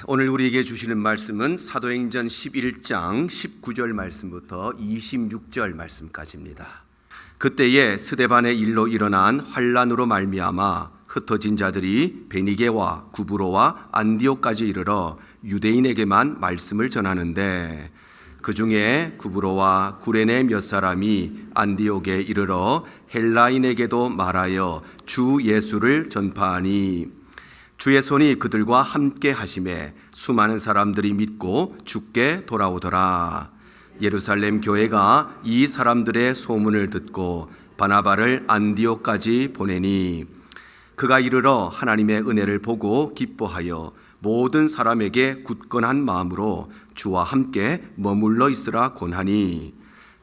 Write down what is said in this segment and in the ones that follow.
오늘 우리에게 주시는 말씀은 사도행전 11장 19절 말씀부터 26절 말씀까지입니다. 그때에 스데반의 일로 일어난 환란으로 말미암아 흩어진 자들이 베니게와 구브로와 안디옥까지 이르러 유대인에게만 말씀을 전하는데, 그 중에 구브로와 구레네 몇 사람이 안디옥에 이르러 헬라인에게도 말하여 주 예수를 전파하니, 주의 손이 그들과 함께 하심에 수많은 사람들이 믿고 주께 돌아오더라. 예루살렘 교회가 이 사람들의 소문을 듣고 바나바를 안디옥까지 보내니, 그가 이르러 하나님의 은혜를 보고 기뻐하여 모든 사람에게 굳건한 마음으로 주와 함께 머물러 있으라 권하니,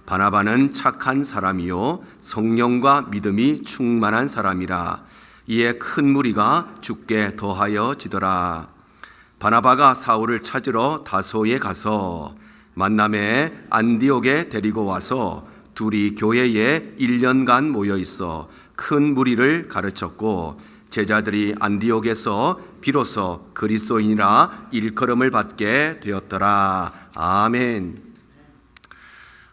바나바는 착한 사람이요 성령과 믿음이 충만한 사람이라. 이에 큰 무리가 주께 더하여 지더라. 바나바가 사울을 찾으러 다소에 가서 만남에 안디옥에 데리고 와서 둘이 교회에 1년간 모여 있어 큰 무리를 가르쳤고, 제자들이 안디옥에서 비로소 그리스도인이라 일컬음을 받게 되었더라. 아멘.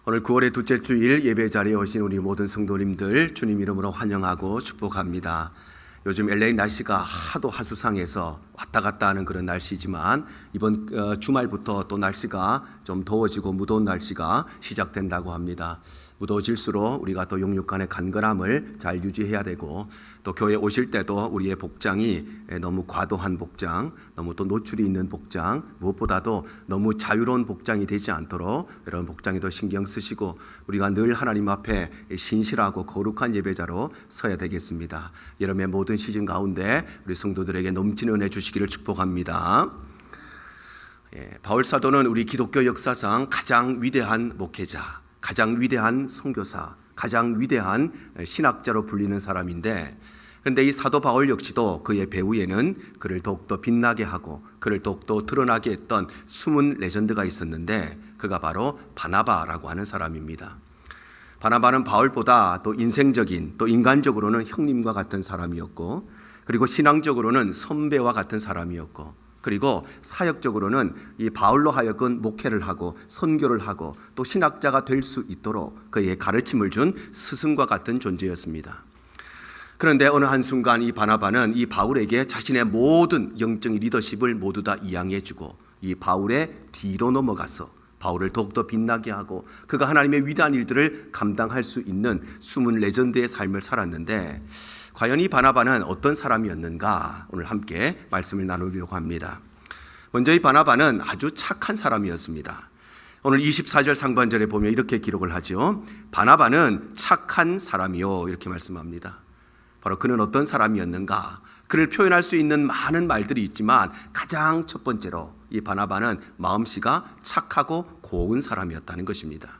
오늘 9월의 둘째 주일 예배 자리에 오신 우리 모든 성도님들 주님 이름으로 환영하고 축복합니다. 요즘 LA 날씨가 하도 하수상해서 왔다 갔다 하는 그런 날씨지만, 이번 주말부터 또 날씨가 좀 더워지고 무더운 날씨가 시작된다고 합니다. 무더워질수록 우리가 또 영육간의 간결함을 잘 유지해야 되고, 또 교회 오실 때도 우리의 복장이 너무 과도한 복장, 너무 또 노출이 있는 복장, 무엇보다도 너무 자유로운 복장이 되지 않도록 이런 복장에도 신경 쓰시고, 우리가 늘 하나님 앞에 신실하고 거룩한 예배자로 서야 되겠습니다. 여름의 모든 시즌 가운데 우리 성도들에게 넘치는 은혜 주시기를 축복합니다. 바울 사도는 우리 기독교 역사상 가장 위대한 목회자, 가장 위대한 선교사, 가장 위대한 신학자로 불리는 사람인데, 그런데 이 사도 바울 역시도 그의 배후에는 그를 더욱더 빛나게 하고 그를 더욱더 드러나게 했던 숨은 레전드가 있었는데, 그가 바로 바나바라고 하는 사람입니다. 바나바는 바울보다 또 인생적인, 또 인간적으로는 형님과 같은 사람이었고, 그리고 신앙적으로는 선배와 같은 사람이었고, 그리고 사역적으로는 이 바울로 하여금 목회를 하고 선교를 하고 또 신학자가 될 수 있도록 그의 가르침을 준 스승과 같은 존재였습니다. 그런데 어느 한순간 이 바나바는 이 바울에게 자신의 모든 영적인 리더십을 모두 다 이양해주고, 이 바울의 뒤로 넘어가서 바울을 더욱더 빛나게 하고 그가 하나님의 위대한 일들을 감당할 수 있는 숨은 레전드의 삶을 살았는데, 과연 이 바나바는 어떤 사람이었는가 오늘 함께 말씀을 나누려고 합니다. 먼저 이 바나바는 아주 착한 사람이었습니다. 오늘 24절 상반절에 보면 이렇게 기록을 하죠. 바나바는 착한 사람이요, 이렇게 말씀합니다. 바로 그는 어떤 사람이었는가, 그를 표현할 수 있는 많은 말들이 있지만 가장 첫 번째로 이 바나바는 마음씨가 착하고 고운 사람이었다는 것입니다.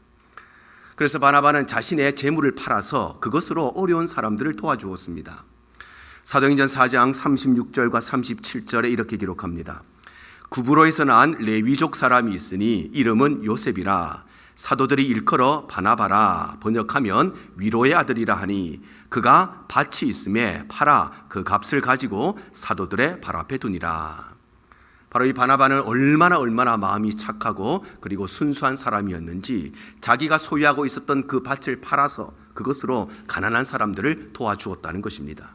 그래서 바나바는 자신의 재물을 팔아서 그것으로 어려운 사람들을 도와주었습니다. 사도행전 4장 36절과 37절에 이렇게 기록합니다. 구브로에서 난 레위족 사람이 있으니 이름은 요셉이라. 사도들이 일컬어 바나바라, 번역하면 위로의 아들이라 하니, 그가 밭이 있음에 팔아 그 값을 가지고 사도들의 발 앞에 두니라. 바로 이 바나바는 얼마나 마음이 착하고 그리고 순수한 사람이었는지, 자기가 소유하고 있었던 그 밭을 팔아서 그것으로 가난한 사람들을 도와주었다는 것입니다.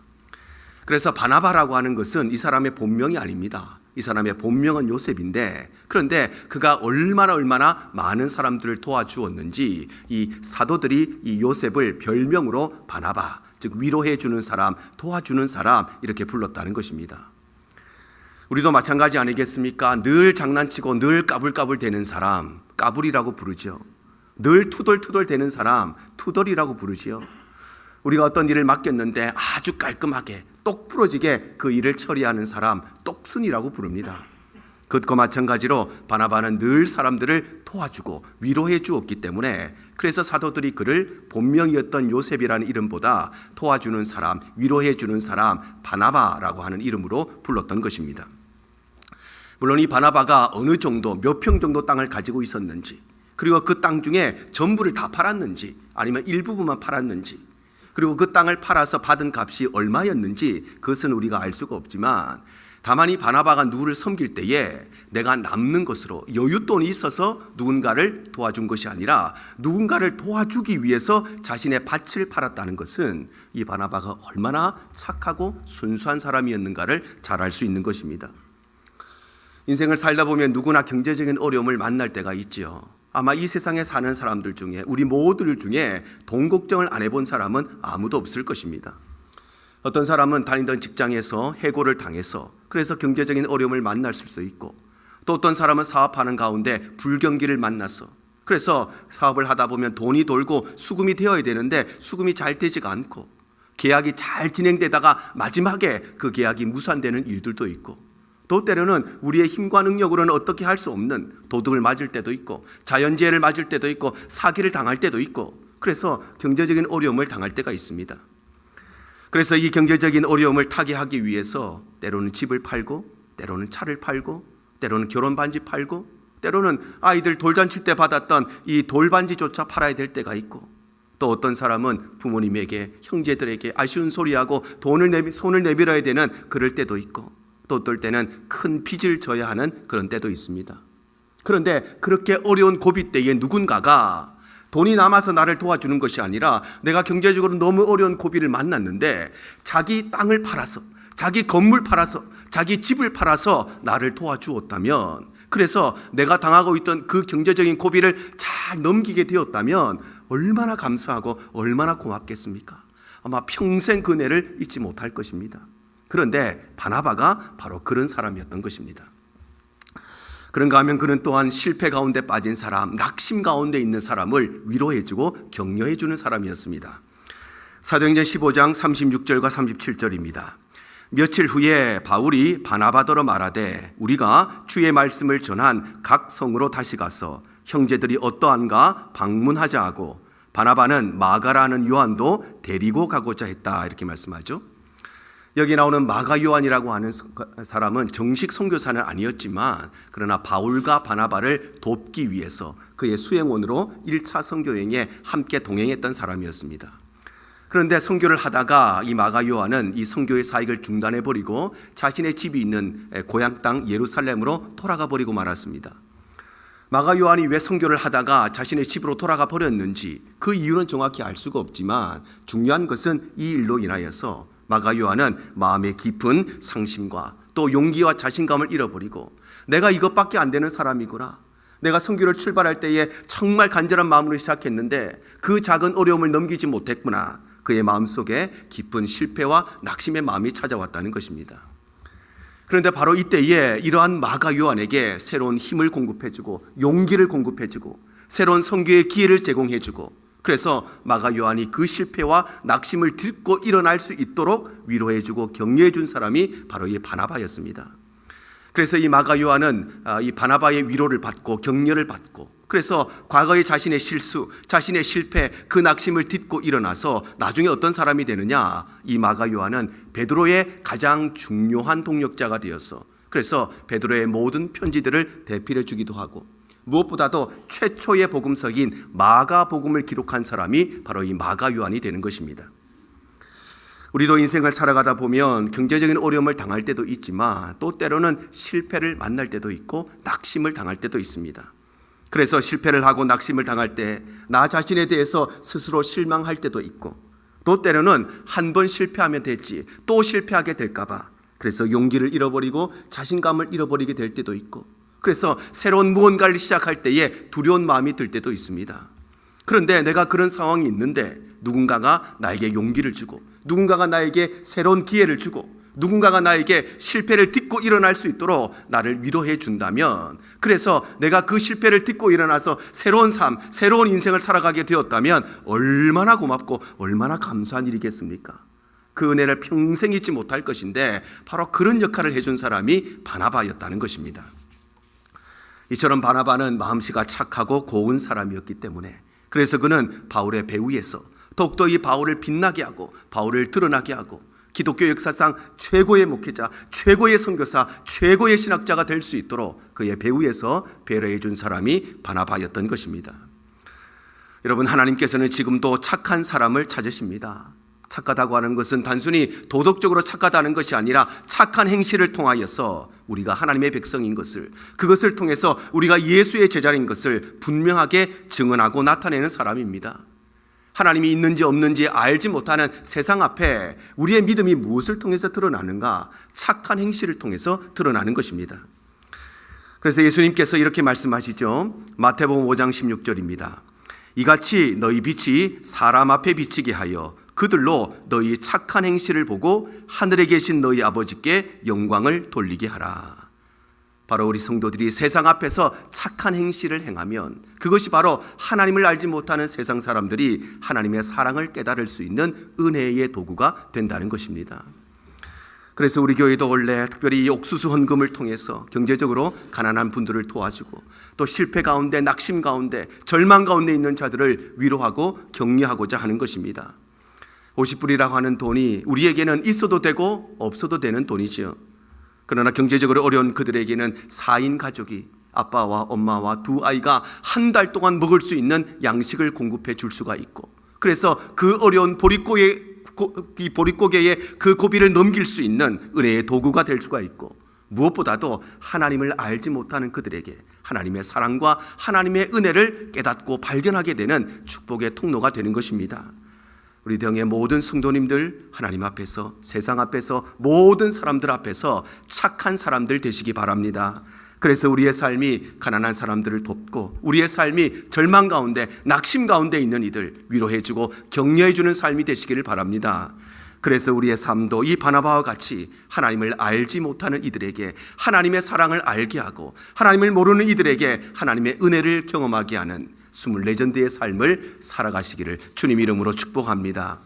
그래서 바나바라고 하는 것은 이 사람의 본명이 아닙니다. 이 사람의 본명은 요셉인데, 그런데 그가 얼마나 많은 사람들을 도와주었는지 이 사도들이 이 요셉을 별명으로 바나바, 즉 위로해 주는 사람, 도와주는 사람, 이렇게 불렀다는 것입니다. 우리도 마찬가지 아니겠습니까? 늘 장난치고 늘 까불까불 대는 사람, 까불이라고 부르죠. 늘 투덜투덜 대는 사람, 투덜이라고 부르지요. 우리가 어떤 일을 맡겼는데 아주 깔끔하게 똑부러지게 그 일을 처리하는 사람, 똑순이라고 부릅니다. 그것과 마찬가지로 바나바는 늘 사람들을 도와주고 위로해 주었기 때문에, 그래서 사도들이 그를 본명이었던 요셉이라는 이름보다 도와주는 사람, 위로해 주는 사람, 바나바라고 하는 이름으로 불렀던 것입니다. 물론 이 바나바가 어느 정도, 몇 평 정도 땅을 가지고 있었는지, 그리고 그 땅 중에 전부를 다 팔았는지 아니면 일부분만 팔았는지, 그리고 그 땅을 팔아서 받은 값이 얼마였는지 그것은 우리가 알 수가 없지만, 다만 이 바나바가 누구를 섬길 때에 내가 남는 것으로 여윳돈이 있어서 누군가를 도와준 것이 아니라 누군가를 도와주기 위해서 자신의 밭을 팔았다는 것은 이 바나바가 얼마나 착하고 순수한 사람이었는가를 잘 알 수 있는 것입니다. 인생을 살다 보면 누구나 경제적인 어려움을 만날 때가 있지요. 아마 이 세상에 사는 사람들 중에, 우리 모두들 중에 돈 걱정을 안 해본 사람은 아무도 없을 것입니다. 어떤 사람은 다니던 직장에서 해고를 당해서 그래서 경제적인 어려움을 만날 수도 있고, 또 어떤 사람은 사업하는 가운데 불경기를 만나서 그래서 사업을 하다 보면 돈이 돌고 수금이 되어야 되는데 수금이 잘 되지가 않고 계약이 잘 진행되다가 마지막에 그 계약이 무산되는 일들도 있고, 또 때로는 우리의 힘과 능력으로는 어떻게 할 수 없는 도둑을 맞을 때도 있고 자연재해를 맞을 때도 있고 사기를 당할 때도 있고, 그래서 경제적인 어려움을 당할 때가 있습니다. 그래서 이 경제적인 어려움을 타개하기 위해서 때로는 집을 팔고, 때로는 차를 팔고, 때로는 결혼 반지 팔고, 때로는 아이들 돌잔치 때 받았던 이 돌반지조차 팔아야 될 때가 있고, 또 어떤 사람은 부모님에게, 형제들에게 아쉬운 소리하고 손을 내밀어야 되는 그럴 때도 있고, 또 어떨 때는 큰 빚을 져야 하는 그런 때도 있습니다. 그런데 그렇게 어려운 고비 때에 누군가가 돈이 남아서 나를 도와주는 것이 아니라 내가 경제적으로 너무 어려운 고비를 만났는데 자기 땅을 팔아서, 자기 건물 팔아서, 자기 집을 팔아서 나를 도와주었다면, 그래서 내가 당하고 있던 그 경제적인 고비를 잘 넘기게 되었다면 얼마나 감사하고 얼마나 고맙겠습니까? 아마 평생 그 은혜를 잊지 못할 것입니다. 그런데 바나바가 바로 그런 사람이었던 것입니다. 그런가 하면 그는 또한 실패 가운데 빠진 사람, 낙심 가운데 있는 사람을 위로해주고 격려해주는 사람이었습니다. 사도행전 15장 36절과 37절입니다. 며칠 후에 바울이 바나바더러 말하되 우리가 주의 말씀을 전한 각 성으로 다시 가서 형제들이 어떠한가 방문하자 하고 바나바는 마가라는 요한도 데리고 가고자 했다, 이렇게 말씀하죠. 여기 나오는 마가 요한이라고 하는 사람은 정식 선교사는 아니었지만 그러나 바울과 바나바를 돕기 위해서 그의 수행원으로 1차 선교여행에 함께 동행했던 사람이었습니다. 그런데 선교를 하다가 이 마가 요한은 이 선교의 사역을 중단해버리고 자신의 집이 있는 고향 땅 예루살렘으로 돌아가 버리고 말았습니다. 마가 요한이 왜 선교를 하다가 자신의 집으로 돌아가 버렸는지 그 이유는 정확히 알 수가 없지만 중요한 것은 이 일로 인하여서 마가 요한은 마음의 깊은 상심과 또 용기와 자신감을 잃어버리고 내가 이것밖에 안 되는 사람이구나, 내가 선교를 출발할 때에 정말 간절한 마음으로 시작했는데 그 작은 어려움을 넘기지 못했구나, 그의 마음속에 깊은 실패와 낙심의 마음이 찾아왔다는 것입니다. 그런데 바로 이때에 이러한 마가 요한에게 새로운 힘을 공급해주고 용기를 공급해주고 새로운 선교의 기회를 제공해주고, 그래서 마가 요한이 그 실패와 낙심을 딛고 일어날 수 있도록 위로해주고 격려해준 사람이 바로 이 바나바였습니다. 그래서 이 마가 요한은 이 바나바의 위로를 받고 격려를 받고, 그래서 과거의 자신의 실수, 자신의 실패, 그 낙심을 딛고 일어나서 나중에 어떤 사람이 되느냐, 이 마가 요한은 베드로의 가장 중요한 동력자가 되어서 그래서 베드로의 모든 편지들을 대필해 주기도 하고, 무엇보다도 최초의 복음서인 마가복음을 기록한 사람이 바로 이 마가 요한이 되는 것입니다. 우리도 인생을 살아가다 보면 경제적인 어려움을 당할 때도 있지만 또 때로는 실패를 만날 때도 있고 낙심을 당할 때도 있습니다. 그래서 실패를 하고 낙심을 당할 때 나 자신에 대해서 스스로 실망할 때도 있고, 또 때로는 한 번 실패하면 됐지 또 실패하게 될까 봐 그래서 용기를 잃어버리고 자신감을 잃어버리게 될 때도 있고, 그래서 새로운 무언가를 시작할 때에 두려운 마음이 들 때도 있습니다. 그런데 내가 그런 상황이 있는데 누군가가 나에게 용기를 주고 누군가가 나에게 새로운 기회를 주고 누군가가 나에게 실패를 딛고 일어날 수 있도록 나를 위로해 준다면, 그래서 내가 그 실패를 딛고 일어나서 새로운 삶, 새로운 인생을 살아가게 되었다면 얼마나 고맙고 얼마나 감사한 일이겠습니까? 그 은혜를 평생 잊지 못할 것인데 바로 그런 역할을 해준 사람이 바나바였다는 것입니다. 이처럼 바나바는 마음씨가 착하고 고운 사람이었기 때문에 그래서 그는 바울의 배후에서 더욱더 이 바울을 빛나게 하고 바울을 드러나게 하고 기독교 역사상 최고의 목회자, 최고의 선교사, 최고의 신학자가 될 수 있도록 그의 배후에서 배려해 준 사람이 바나바였던 것입니다. 여러분, 하나님께서는 지금도 착한 사람을 찾으십니다. 착하다고 하는 것은 단순히 도덕적으로 착하다는 것이 아니라 착한 행실을 통하여서 우리가 하나님의 백성인 것을, 그것을 통해서 우리가 예수의 제자인 것을 분명하게 증언하고 나타내는 사람입니다. 하나님이 있는지 없는지 알지 못하는 세상 앞에 우리의 믿음이 무엇을 통해서 드러나는가? 착한 행실을 통해서 드러나는 것입니다. 그래서 예수님께서 이렇게 말씀하시죠. 마태복음 5장 16절입니다. 이같이 너희 빛이 사람 앞에 비치게 하여 그들로 너희 착한 행실을 보고 하늘에 계신 너희 아버지께 영광을 돌리게 하라. 바로 우리 성도들이 세상 앞에서 착한 행실을 행하면 그것이 바로 하나님을 알지 못하는 세상 사람들이 하나님의 사랑을 깨달을 수 있는 은혜의 도구가 된다는 것입니다. 그래서 우리 교회도 원래 특별히 이 옥수수 헌금을 통해서 경제적으로 가난한 분들을 도와주고 또 실패 가운데, 낙심 가운데, 절망 가운데 있는 자들을 위로하고 격려하고자 하는 것입니다. 50불이라고 하는 돈이 우리에게는 있어도 되고 없어도 되는 돈이지요. 그러나 경제적으로 어려운 그들에게는 4인 가족이 아빠와 엄마와 두 아이가 한 달 동안 먹을 수 있는 양식을 공급해 줄 수가 있고, 그래서 그 어려운 보릿고개의 그 고비를 넘길 수 있는 은혜의 도구가 될 수가 있고, 무엇보다도 하나님을 알지 못하는 그들에게 하나님의 사랑과 하나님의 은혜를 깨닫고 발견하게 되는 축복의 통로가 되는 것입니다. 우리 대형의 모든 성도님들, 하나님 앞에서, 세상 앞에서, 모든 사람들 앞에서 착한 사람들 되시기 바랍니다. 그래서 우리의 삶이 가난한 사람들을 돕고, 우리의 삶이 절망 가운데, 낙심 가운데 있는 이들 위로해주고 격려해주는 삶이 되시기를 바랍니다. 그래서 우리의 삶도 이 바나바와 같이 하나님을 알지 못하는 이들에게 하나님의 사랑을 알게 하고, 하나님을 모르는 이들에게 하나님의 은혜를 경험하게 하는 24전대의 삶을 살아가시기를 주님 이름으로 축복합니다.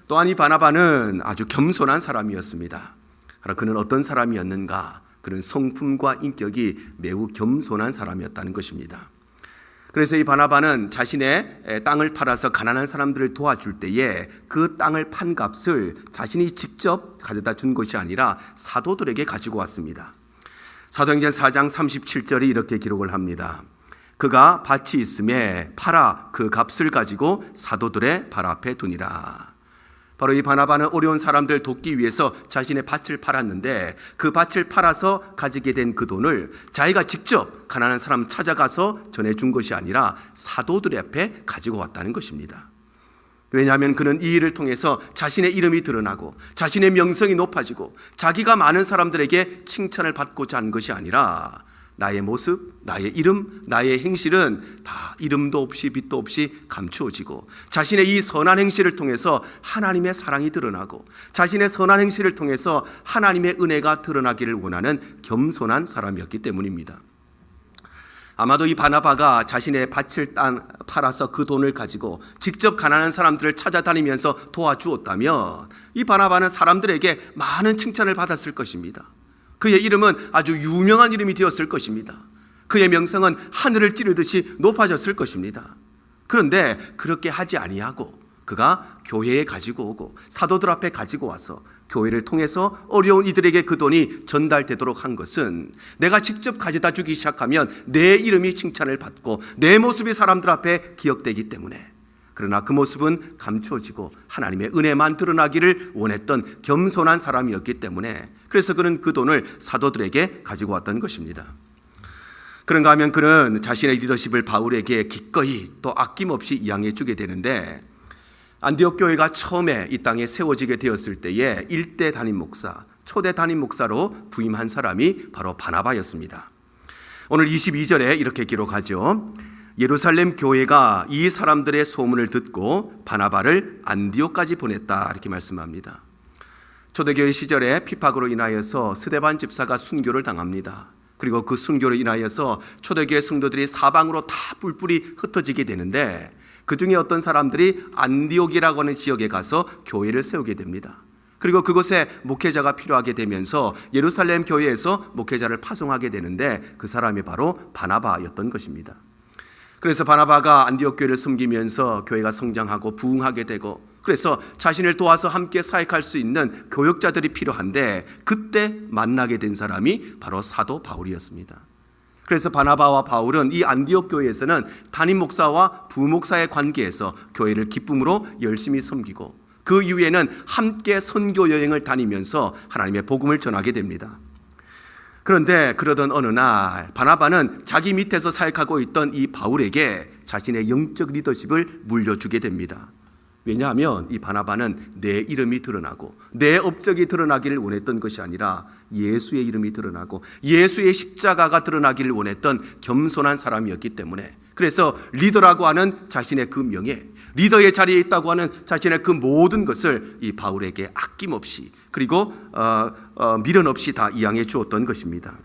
또한 이 바나바는 아주 겸손한 사람이었습니다. 그는 어떤 사람이었는가? 그는 성품과 인격이 매우 겸손한 사람이었다는 것입니다. 그래서 이 바나바는 자신의 땅을 팔아서 가난한 사람들을 도와줄 때에 그 땅을 판 값을 자신이 직접 가져다 준 것이 아니라 사도들에게 가지고 왔습니다. 사도행전 4장 37절이 이렇게 기록을 합니다. 그가 밭이 있음에 팔아 그 값을 가지고 사도들의 발 앞에 두니라. 바로 이 바나바는 어려운 사람들 돕기 위해서 자신의 밭을 팔았는데, 그 밭을 팔아서 가지게 된 그 돈을 자기가 직접 가난한 사람 찾아가서 전해준 것이 아니라 사도들 앞에 가지고 왔다는 것입니다. 왜냐하면 그는 이 일을 통해서 자신의 이름이 드러나고 자신의 명성이 높아지고 자기가 많은 사람들에게 칭찬을 받고자 한 것이 아니라 나의 모습, 나의 이름, 나의 행실은 다 이름도 없이 빛도 없이 감추어지고, 자신의 이 선한 행실을 통해서 하나님의 사랑이 드러나고, 자신의 선한 행실을 통해서 하나님의 은혜가 드러나기를 원하는 겸손한 사람이었기 때문입니다. 아마도 이 바나바가 자신의 밭을 팔아서 그 돈을 가지고 직접 가난한 사람들을 찾아다니면서 도와주었다면 이 바나바는 사람들에게 많은 칭찬을 받았을 것입니다. 그의 이름은 아주 유명한 이름이 되었을 것입니다. 그의 명성은 하늘을 찌르듯이 높아졌을 것입니다. 그런데 그렇게 하지 아니하고 그가 교회에 가지고 오고 사도들 앞에 가지고 와서 교회를 통해서 어려운 이들에게 그 돈이 전달되도록 한 것은, 내가 직접 가져다 주기 시작하면 내 이름이 칭찬을 받고 내 모습이 사람들 앞에 기억되기 때문에, 그러나 그 모습은 감추어지고 하나님의 은혜만 드러나기를 원했던 겸손한 사람이었기 때문에, 그래서 그는 그 돈을 사도들에게 가지고 왔던 것입니다. 그런가 하면 그는 자신의 리더십을 바울에게 기꺼이 또 아낌없이 이양해 주게 되는데, 안디옥 교회가 처음에 이 땅에 세워지게 되었을 때에 일대 담임 목사, 초대 담임 목사로 부임한 사람이 바로 바나바였습니다. 오늘 22절에 이렇게 기록하죠. 예루살렘 교회가 이 사람들의 소문을 듣고 바나바를 안디옥까지 보냈다, 이렇게 말씀합니다. 초대교회 시절에 핍박으로 인하여서 스데반 집사가 순교를 당합니다. 그리고 그 순교로 인하여서 초대교회 성도들이 사방으로 다 뿔뿔이 흩어지게 되는데, 그 중에 어떤 사람들이 안디옥이라고 하는 지역에 가서 교회를 세우게 됩니다. 그리고 그곳에 목회자가 필요하게 되면서 예루살렘 교회에서 목회자를 파송하게 되는데, 그 사람이 바로 바나바였던 것입니다. 그래서 바나바가 안디옥 교회를 섬기면서 교회가 성장하고 부흥하게 되고, 그래서 자신을 도와서 함께 사역할 수 있는 교역자들이 필요한데, 그때 만나게 된 사람이 바로 사도 바울이었습니다. 그래서 바나바와 바울은 이 안디옥 교회에서는 담임 목사와 부목사의 관계에서 교회를 기쁨으로 열심히 섬기고, 그 이후에는 함께 선교 여행을 다니면서 하나님의 복음을 전하게 됩니다. 그런데 그러던 어느 날 바나바는 자기 밑에서 사역하고 있던 이 바울에게 자신의 영적 리더십을 물려주게 됩니다. 왜냐하면 이 바나바는 내 이름이 드러나고 내 업적이 드러나기를 원했던 것이 아니라 예수의 이름이 드러나고 예수의 십자가가 드러나기를 원했던 겸손한 사람이었기 때문에, 그래서 리더라고 하는 자신의 그 명예, 리더의 자리에 있다고 하는 자신의 그 모든 것을 이 바울에게 아낌없이 그리고 미련 없이 다 이양해 주었던 것입니다.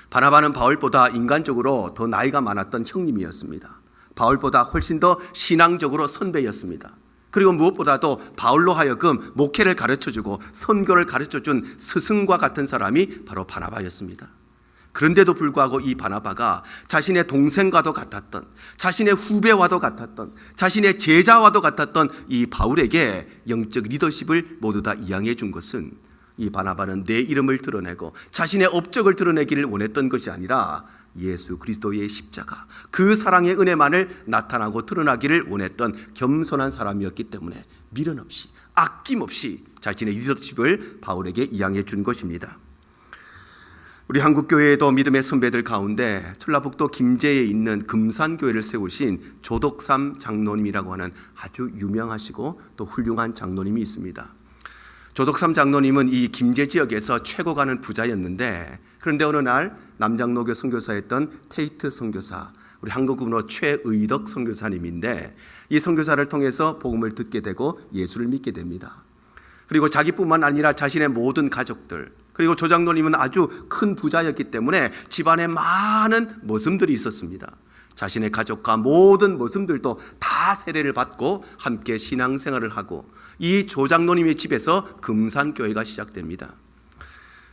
바나바는 바울보다 인간적으로 더 나이가 많았던 형님이었습니다. 바울보다 훨씬 더 신앙적으로 선배였습니다. 그리고 무엇보다도 바울로 하여금 목회를 가르쳐주고 선교를 가르쳐준 스승과 같은 사람이 바로 바나바였습니다. 그런데도 불구하고 이 바나바가 자신의 동생과도 같았던, 자신의 후배와도 같았던, 자신의 제자와도 같았던 이 바울에게 영적 리더십을 모두 다 이양해 준 것은, 이 바나바는 내 이름을 드러내고 자신의 업적을 드러내기를 원했던 것이 아니라 예수 그리스도의 십자가, 그 사랑의 은혜만을 나타나고 드러나기를 원했던 겸손한 사람이었기 때문에 미련 없이 아낌없이 자신의 리더십을 바울에게 이양해 준 것입니다. 우리 한국교회에도 믿음의 선배들 가운데 전라북도 김제에 있는 금산교회를 세우신 조덕삼 장로님이라고 하는 아주 유명하시고 또 훌륭한 장로님이 있습니다. 조덕삼 장로님은 이 김제 지역에서 최고 가는 부자였는데, 그런데 어느 날 남장로교 선교사였던 테이트 선교사, 우리 한국으로 최의덕 선교사님인데, 이 선교사를 통해서 복음을 듣게 되고 예수를 믿게 됩니다. 그리고 자기뿐만 아니라 자신의 모든 가족들, 그리고 조 장로님은 아주 큰 부자였기 때문에 집안에 많은 머슴들이 있었습니다. 자신의 가족과 모든 머슴들도 다 세례를 받고 함께 신앙생활을 하고, 이 조 장로님의 집에서 금산교회가 시작됩니다.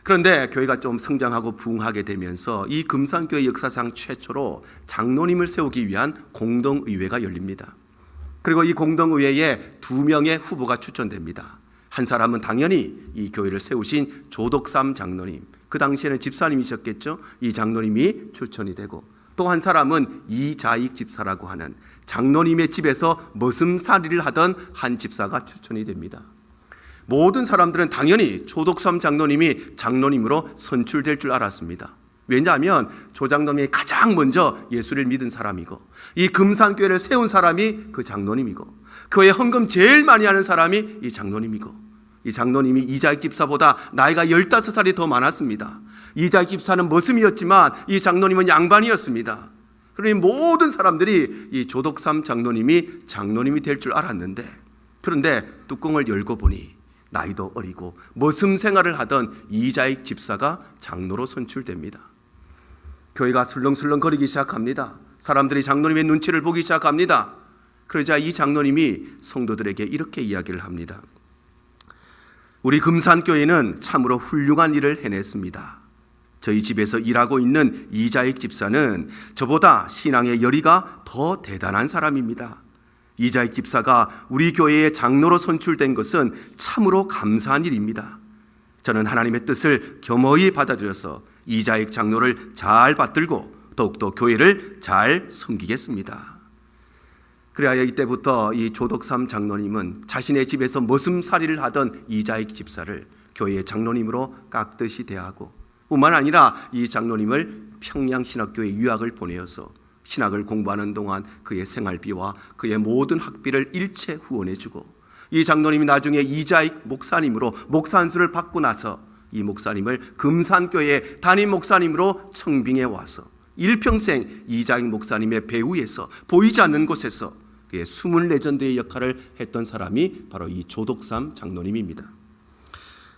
그런데 교회가 좀 성장하고 부흥하게 되면서 이 금산교회 역사상 최초로 장로님을 세우기 위한 공동의회가 열립니다. 그리고 이 공동의회에 2명의 후보가 추천됩니다. 한 사람은 당연히 이 교회를 세우신 조덕삼 장로님, 그 당시에는 집사님이셨겠죠. 이 장로님이 추천이 되고, 또 한 사람은 이자익 집사라고 하는 장로님의 집에서 머슴살이를 하던 한 집사가 추천이 됩니다. 모든 사람들은 당연히 조덕삼 장로님이 장로님으로 선출될 줄 알았습니다. 왜냐하면 조 장로님이 가장 먼저 예수를 믿은 사람이고, 이 금산교회를 세운 사람이 그 장로님이고, 교회 헌금 제일 많이 하는 사람이 이 장로님이고, 이 장로님이 이자익 집사보다 나이가 15살이 더 많았습니다. 이자익 집사는 머슴이었지만 이 장로님은 양반이었습니다. 그러니 모든 사람들이 이 조덕삼 장로님이 장로님이 될 줄 알았는데, 그런데 뚜껑을 열고 보니 나이도 어리고 머슴 생활을 하던 이자익 집사가 장로로 선출됩니다. 교회가 술렁술렁 거리기 시작합니다. 사람들이 장로님의 눈치를 보기 시작합니다. 그러자 이 장로님이 성도들에게 이렇게 이야기를 합니다. 우리 금산교회는 참으로 훌륭한 일을 해냈습니다. 저희 집에서 일하고 있는 이자익 집사는 저보다 신앙의 열의가 더 대단한 사람입니다. 이자익 집사가 우리 교회의 장로로 선출된 것은 참으로 감사한 일입니다. 저는 하나님의 뜻을 겸허히 받아들여서 이자익 장로를 잘 받들고 더욱더 교회를 잘 섬기겠습니다. 그래야 이때부터 이 조덕삼 장로님은 자신의 집에서 머슴살이를 하던 이자익 집사를 교회의 장로님으로 깍듯이 대하고, 뿐만 아니라 이 장로님을 평양신학교에 유학을 보내어서 신학을 공부하는 동안 그의 생활비와 그의 모든 학비를 일체 후원해주고, 이 장로님이 나중에 이자익 목사님으로 목사 안수를 받고 나서 이 목사님을 금산교회 담임 목사님으로 청빙해 와서 일평생 이자익 목사님의 배후에서 보이지 않는 곳에서 그의 숨은 레전드의 역할을 했던 사람이 바로 이 조덕삼 장로님입니다.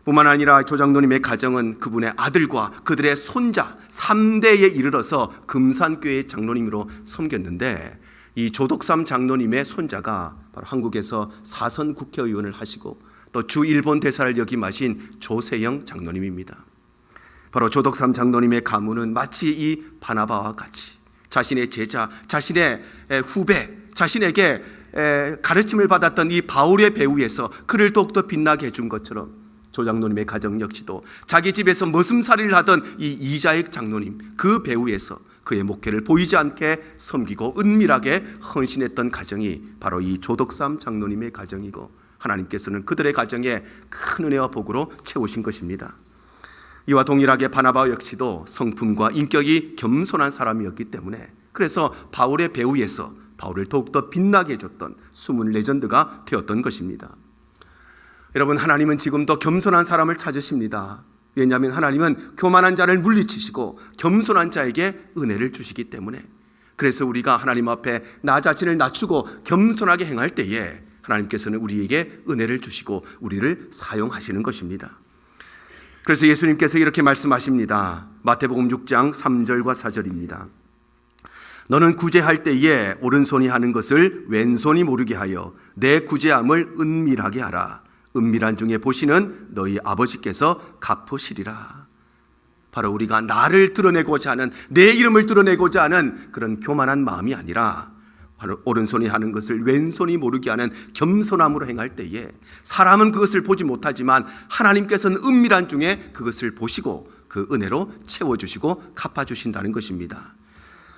뿐만 아니라 조 장로님의 가정은 그분의 아들과 그들의 손자 3대에 이르러서 금산교회 장로님으로 섬겼는데, 이 조덕삼 장로님의 손자가 바로 한국에서 4선 국회의원을 하시고 또 주 일본 대사를 역임하신 조세영 장로님입니다. 바로 조덕삼 장로님의 가문은 마치 이 바나바와 같이 자신의 제자, 자신의 후배, 자신에게 가르침을 받았던 이 바울의 배후에서 그를 더욱더 빛나게 해준 것처럼, 조 장로님의 가정 역시도 자기 집에서 머슴살이를 하던 이 이자익 장로님 그 배후에서 그의 목회를 보이지 않게 섬기고 은밀하게 헌신했던 가정이 바로 이 조덕삼 장로님의 가정이고, 하나님께서는 그들의 가정에 큰 은혜와 복으로 채우신 것입니다. 이와 동일하게 바나바 역시도 성품과 인격이 겸손한 사람이었기 때문에 그래서 바울의 배후에서 바울을 더욱더 빛나게 해줬던 숨은 레전드가 되었던 것입니다. 여러분, 하나님은 지금도 겸손한 사람을 찾으십니다. 왜냐하면 하나님은 교만한 자를 물리치시고 겸손한 자에게 은혜를 주시기 때문에 그래서 우리가 하나님 앞에 나 자신을 낮추고 겸손하게 행할 때에 하나님께서는 우리에게 은혜를 주시고 우리를 사용하시는 것입니다. 그래서 예수님께서 이렇게 말씀하십니다. 마태복음 6장 3절과 4절입니다. 너는 구제할 때에 오른손이 하는 것을 왼손이 모르게 하여 내 구제함을 은밀하게 하라. 은밀한 중에 보시는 너희 아버지께서 갚으시리라. 바로 우리가 나를 드러내고자 하는, 내 이름을 드러내고자 하는 그런 교만한 마음이 아니라 바로 오른손이 하는 것을 왼손이 모르게 하는 겸손함으로 행할 때에 사람은 그것을 보지 못하지만 하나님께서는 은밀한 중에 그것을 보시고 그 은혜로 채워주시고 갚아주신다는 것입니다.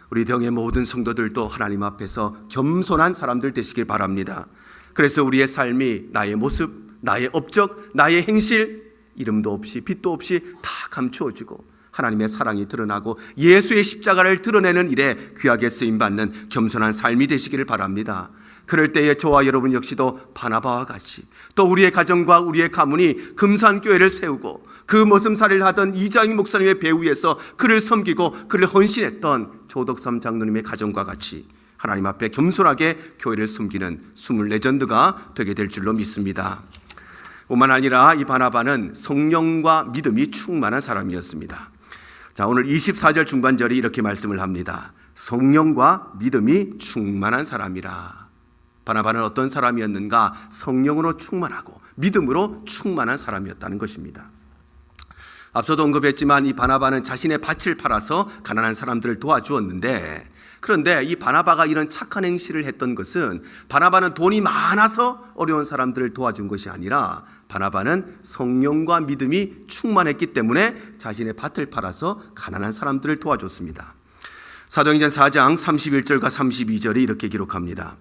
우리 병의 모든 성도들도 하나님 앞에서 겸손한 사람들 되시길 바랍니다. 그래서 우리의 삶이 나의 모습, 나의 업적, 나의 행실, 이름도 없이 빛도 없이 다 감추어지고 하나님의 사랑이 드러나고 예수의 십자가를 드러내는 일에 귀하게 쓰임받는 겸손한 삶이 되시기를 바랍니다. 그럴 때에 저와 여러분 역시도 바나바와 같이 또 우리의 가정과 우리의 가문이 금산교회를 세우고 그 머슴살이를 하던 이장희 목사님의 배후에서 그를 섬기고 그를 헌신했던 조덕삼 장로님의 가정과 같이 하나님 앞에 겸손하게 교회를 섬기는 숨을 레전드가 되게 될 줄로 믿습니다. 뿐만 아니라 이 바나바는 성령과 믿음이 충만한 사람이었습니다. 자, 오늘 24절 중반절이 이렇게 말씀을 합니다. 성령과 믿음이 충만한 사람이라. 바나바는 어떤 사람이었는가? 성령으로 충만하고 믿음으로 충만한 사람이었다는 것입니다. 앞서도 언급했지만 이 바나바는 자신의 밭을 팔아서 가난한 사람들을 도와주었는데, 그런데 이 바나바가 이런 착한 행실을 했던 것은 바나바는 돈이 많아서 어려운 사람들을 도와준 것이 아니라 바나바는 성령과 믿음이 충만했기 때문에 자신의 밭을 팔아서 가난한 사람들을 도와줬습니다. 사도행전 4장 31절과 32절이 이렇게 기록합니다.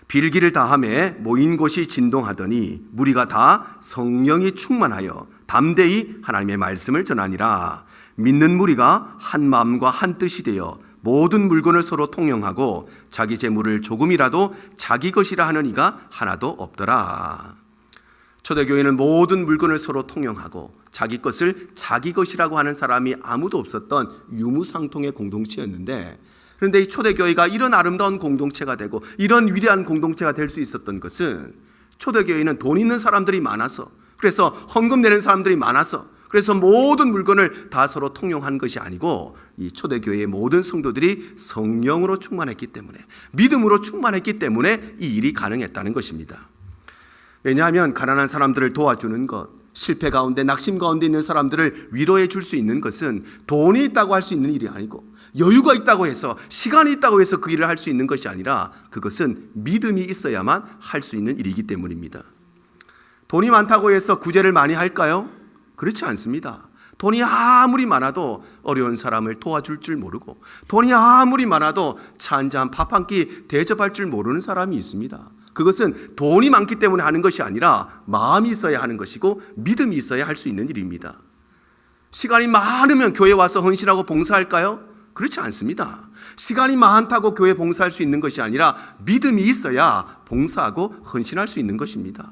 빌기를 다하매 모인 곳이 진동하더니 무리가 다 성령이 충만하여 담대히 하나님의 말씀을 전하니라. 믿는 무리가 한 마음과 한 뜻이 되어 모든 물건을 서로 통용하고 자기 재물을 조금이라도 자기 것이라 하는 이가 하나도 없더라. 초대교회는 모든 물건을 서로 통용하고 자기 것을 자기 것이라고 하는 사람이 아무도 없었던 유무상통의 공동체였는데, 그런데 이 초대교회가 이런 아름다운 공동체가 되고 이런 위대한 공동체가 될 수 있었던 것은 초대교회는 돈 있는 사람들이 많아서, 그래서 헌금 내는 사람들이 많아서, 그래서 모든 물건을 다 서로 통용한 것이 아니고 이 초대교회의 모든 성도들이 성령으로 충만했기 때문에, 믿음으로 충만했기 때문에 이 일이 가능했다는 것입니다. 왜냐하면 가난한 사람들을 도와주는 것, 실패 가운데 낙심 가운데 있는 사람들을 위로해 줄 수 있는 것은 돈이 있다고 할 수 있는 일이 아니고 여유가 있다고 해서, 시간이 있다고 해서 그 일을 할 수 있는 것이 아니라 그것은 믿음이 있어야만 할 수 있는 일이기 때문입니다. 돈이 많다고 해서 구제를 많이 할까요? 그렇지 않습니다. 돈이 아무리 많아도 어려운 사람을 도와줄 줄 모르고, 돈이 아무리 많아도 차 한 잔 밥 한 끼 대접할 줄 모르는 사람이 있습니다. 그것은 돈이 많기 때문에 하는 것이 아니라 마음이 있어야 하는 것이고 믿음이 있어야 할 수 있는 일입니다. 시간이 많으면 교회 와서 헌신하고 봉사할까요? 그렇지 않습니다. 시간이 많다고 교회 봉사할 수 있는 것이 아니라 믿음이 있어야 봉사하고 헌신할 수 있는 것입니다.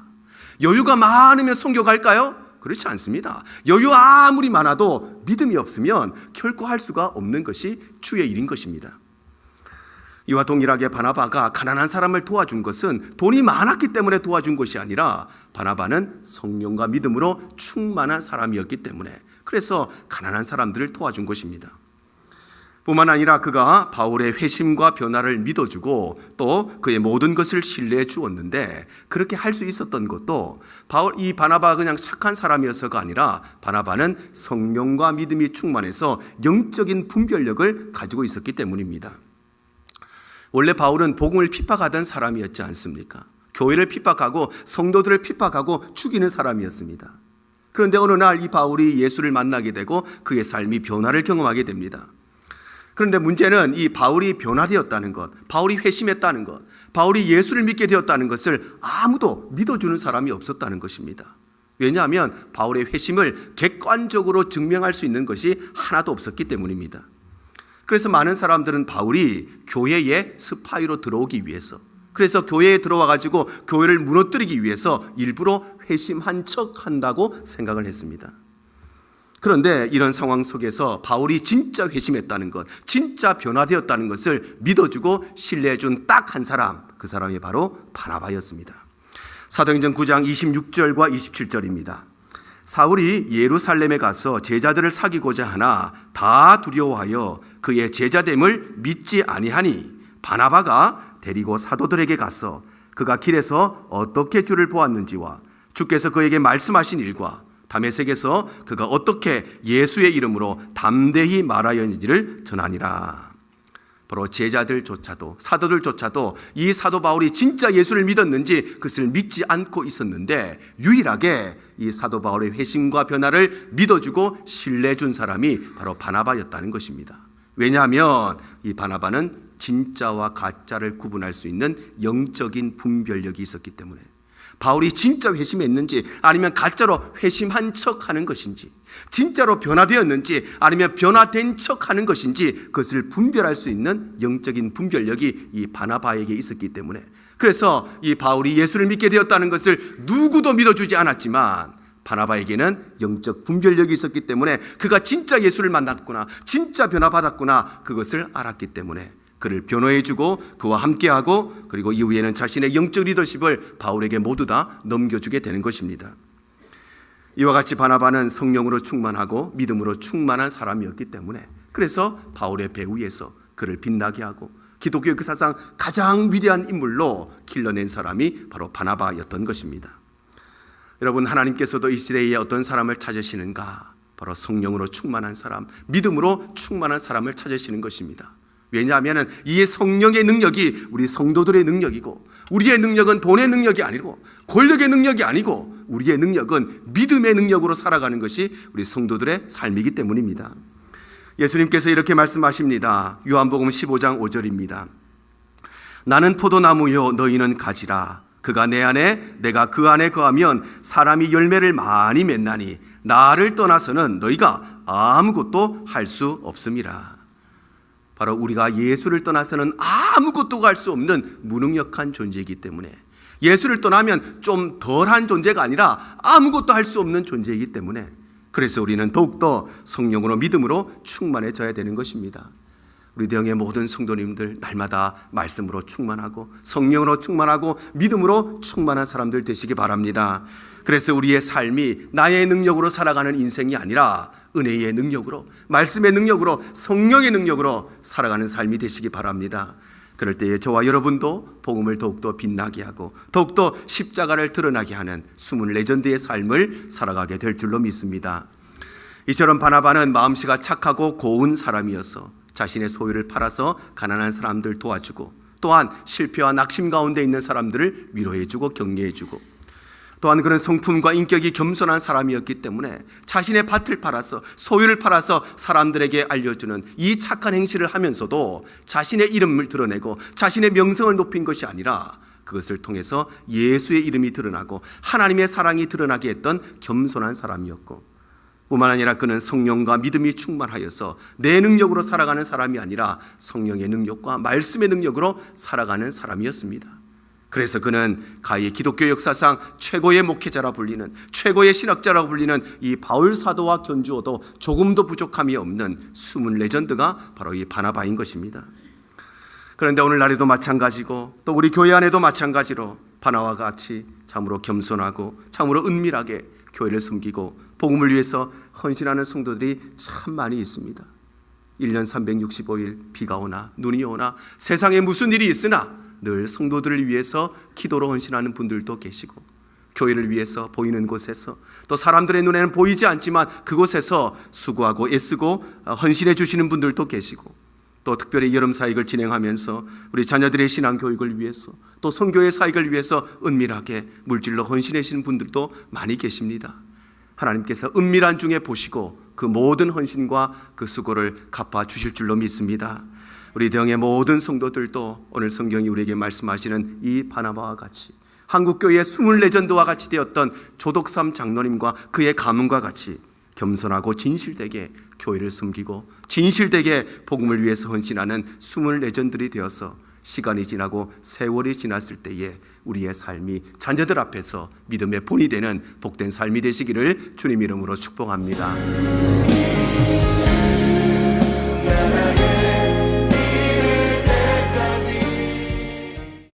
여유가 많으면 선교 갈까요? 그렇지 않습니다. 여유 아무리 많아도 믿음이 없으면 결코 할 수가 없는 것이 주의 일인 것입니다. 이와 동일하게 바나바가 가난한 사람을 도와준 것은 돈이 많았기 때문에 도와준 것이 아니라 바나바는 성령과 믿음으로 충만한 사람이었기 때문에, 그래서 가난한 사람들을 도와준 것입니다. 뿐만 아니라 그가 바울의 회심과 변화를 믿어주고 또 그의 모든 것을 신뢰해 주었는데, 그렇게 할 수 있었던 것도 이 바나바가 그냥 착한 사람이어서가 아니라 바나바는 성령과 믿음이 충만해서 영적인 분별력을 가지고 있었기 때문입니다. 원래 바울은 복음을 핍박하던 사람이었지 않습니까? 교회를 핍박하고 성도들을 핍박하고 죽이는 사람이었습니다. 그런데 어느 날 이 바울이 예수를 만나게 되고 그의 삶이 변화를 경험하게 됩니다. 그런데 문제는 이 바울이 변화되었다는 것, 바울이 회심했다는 것, 바울이 예수를 믿게 되었다는 것을 아무도 믿어주는 사람이 없었다는 것입니다. 왜냐하면 바울의 회심을 객관적으로 증명할 수 있는 것이 하나도 없었기 때문입니다. 그래서 많은 사람들은 바울이 교회에 스파이로 들어오기 위해서, 그래서 교회에 들어와 가지고 교회를 무너뜨리기 위해서 일부러 회심한 척 한다고 생각을 했습니다. 그런데 이런 상황 속에서 바울이 진짜 회심했다는 것, 진짜 변화되었다는 것을 믿어주고 신뢰해준 딱 한 사람, 그 사람이 바로 바나바였습니다. 사도행전 9장 26절과 27절입니다. 사울이 예루살렘에 가서 제자들을 사귀고자 하나 다 두려워하여 그의 제자됨을 믿지 아니하니 바나바가 데리고 사도들에게 가서 그가 길에서 어떻게 주를 보았는지와 주께서 그에게 말씀하신 일과 다메섹에서 그가 어떻게 예수의 이름으로 담대히 말하였는지를 전하니라. 바로 제자들조차도, 사도들조차도 이 사도 바울이 진짜 예수를 믿었는지 그것을 믿지 않고 있었는데 유일하게 이 사도 바울의 회심과 변화를 믿어주고 신뢰준 사람이 바로 바나바였다는 것입니다. 왜냐하면 이 바나바는 진짜와 가짜를 구분할 수 있는 영적인 분별력이 있었기 때문에, 바울이 진짜 회심했는지 아니면 가짜로 회심한 척하는 것인지, 진짜로 변화되었는지 아니면 변화된 척하는 것인지 그것을 분별할 수 있는 영적인 분별력이 이 바나바에게 있었기 때문에, 그래서 이 바울이 예수를 믿게 되었다는 것을 누구도 믿어주지 않았지만 바나바에게는 영적 분별력이 있었기 때문에 그가 진짜 예수를 만났구나, 진짜 변화받았구나, 그것을 알았기 때문에 그를 변호해주고 그와 함께하고 그리고 이후에는 자신의 영적 리더십을 바울에게 모두 다 넘겨주게 되는 것입니다. 이와 같이 바나바는 성령으로 충만하고 믿음으로 충만한 사람이었기 때문에, 그래서 바울의 배후에서 그를 빛나게 하고 기독교 역사상 가장 위대한 인물로 길러낸 사람이 바로 바나바였던 것입니다. 여러분, 하나님께서도 이 시대에 어떤 사람을 찾으시는가? 바로 성령으로 충만한 사람, 믿음으로 충만한 사람을 찾으시는 것입니다. 왜냐하면 이 성령의 능력이 우리 성도들의 능력이고, 우리의 능력은 돈의 능력이 아니고 권력의 능력이 아니고 우리의 능력은 믿음의 능력으로 살아가는 것이 우리 성도들의 삶이기 때문입니다. 예수님께서 이렇게 말씀하십니다. 요한복음 15장 5절입니다. 나는 포도나무요 너희는 가지라. 그가 내 안에 내가 그 안에 거하면 사람이 열매를 많이 맺나니 나를 떠나서는 너희가 아무것도 할 수 없음이라. 바로 우리가 예수를 떠나서는 아무것도 할 수 없는 무능력한 존재이기 때문에, 예수를 떠나면 좀 덜한 존재가 아니라 아무것도 할 수 없는 존재이기 때문에, 그래서 우리는 더욱더 성령으로 믿음으로 충만해져야 되는 것입니다. 우리 대형의 모든 성도님들 날마다 말씀으로 충만하고 성령으로 충만하고 믿음으로 충만한 사람들 되시기 바랍니다. 그래서 우리의 삶이 나의 능력으로 살아가는 인생이 아니라 은혜의 능력으로, 말씀의 능력으로, 성령의 능력으로 살아가는 삶이 되시기 바랍니다. 그럴 때에 저와 여러분도 복음을 더욱더 빛나게 하고 더욱더 십자가를 드러나게 하는 숨은 레전드의 삶을 살아가게 될 줄로 믿습니다. 이처럼 바나바는 마음씨가 착하고 고운 사람이어서 자신의 소유를 팔아서 가난한 사람들 도와주고, 또한 실패와 낙심 가운데 있는 사람들을 위로해주고 격려해주고, 또한 그런 성품과 인격이 겸손한 사람이었기 때문에 자신의 밭을 팔아서, 소유를 팔아서 사람들에게 알려주는 이 착한 행실을 하면서도 자신의 이름을 드러내고 자신의 명성을 높인 것이 아니라 그것을 통해서 예수의 이름이 드러나고 하나님의 사랑이 드러나게 했던 겸손한 사람이었고, 뿐만 아니라 그는 성령과 믿음이 충만하여서 내 능력으로 살아가는 사람이 아니라 성령의 능력과 말씀의 능력으로 살아가는 사람이었습니다. 그래서 그는 가히 기독교 역사상 최고의 목회자라 불리는, 최고의 신학자라고 불리는 이 바울 사도와 견주어도 조금도 부족함이 없는 숨은 레전드가 바로 이 바나바인 것입니다. 그런데 오늘날에도 마찬가지고 또 우리 교회 안에도 마찬가지로 바나바와 같이 참으로 겸손하고 참으로 은밀하게 교회를 섬기고 복음을 위해서 헌신하는 성도들이 참 많이 있습니다. 1년 365일 비가 오나 눈이 오나 세상에 무슨 일이 있으나 늘 성도들을 위해서 기도로 헌신하는 분들도 계시고, 교회를 위해서 보이는 곳에서 또 사람들의 눈에는 보이지 않지만 그곳에서 수고하고 애쓰고 헌신해 주시는 분들도 계시고, 또 특별히 여름 사역을 진행하면서 우리 자녀들의 신앙 교육을 위해서 또 선교의 사역을 위해서 은밀하게 물질로 헌신해 주시는 분들도 많이 계십니다. 하나님께서 은밀한 중에 보시고 그 모든 헌신과 그 수고를 갚아 주실 줄로 믿습니다. 우리 대형의 모든 성도들도 오늘 성경이 우리에게 말씀하시는 이 바나바와 같이 한국교회의 24전도와 같이 되었던 조덕삼 장로님과 그의 가문과 같이 겸손하고 진실되게 교회를 섬기고 진실되게 복음을 위해서 헌신하는 24전들이 되어서 시간이 지나고 세월이 지났을 때에 우리의 삶이 자녀들 앞에서 믿음의 본이 되는 복된 삶이 되시기를 주님 이름으로 축복합니다.